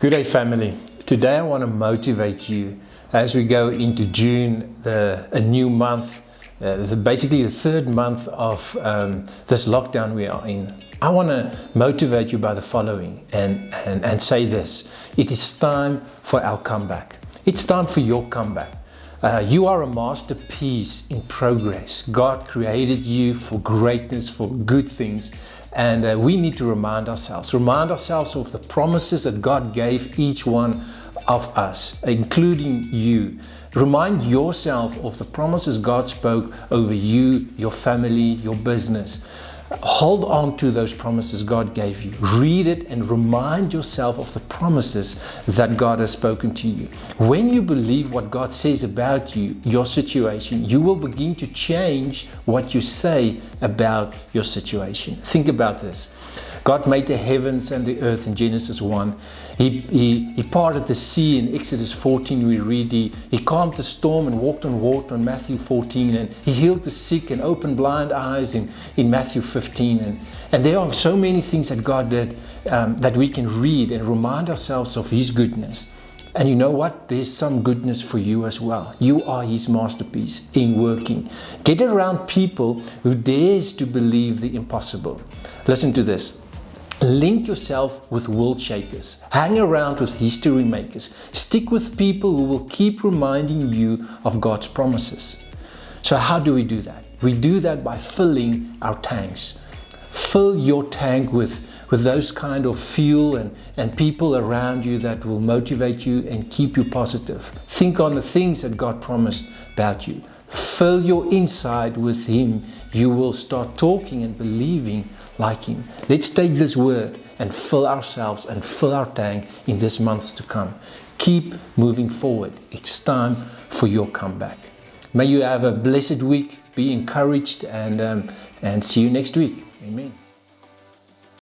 Good day, family. Today I want to motivate you as we go into June, a new month, basically the third month of this lockdown we are in. I want to motivate you by the following and say this. It is time for our comeback. It's time for your comeback. You are a masterpiece in progress. God created you for greatness, for good things. And we need to remind ourselves of the promises that God gave each one of us, including you. Remind yourself of the promises God spoke over you, your family, your business. Hold on to those promises God gave you. Read it and remind yourself of the promises that God has spoken to you. When you believe what God says about you, your situation, you will begin to change what you say about your situation. Think about this. God made the heavens and the earth in Genesis 1. He parted the sea in Exodus 14. We read He calmed the storm and walked on water in Matthew 14. And He healed the sick and opened blind eyes in Matthew 15. And there are so many things that God did that we can read and remind ourselves of His goodness. And you know what? There's some goodness for you as well. You are His masterpiece in working. Get around people who dares to believe the impossible. Listen to this. Link yourself with world shakers. Hang around with history makers. Stick with people who will keep reminding you of God's promises. So how do we do that? We do that by filling our tanks. Fill your tank with those kind of fuel and people around you that will motivate you and keep you positive. Think on the things that God promised about you. Fill your inside with Him. You will start talking and believing like Him. Let's take this word and fill ourselves and fill our tank in this months to come. Keep moving forward. It's time for your comeback. May you have a blessed week. Be encouraged and see you next week. Amen.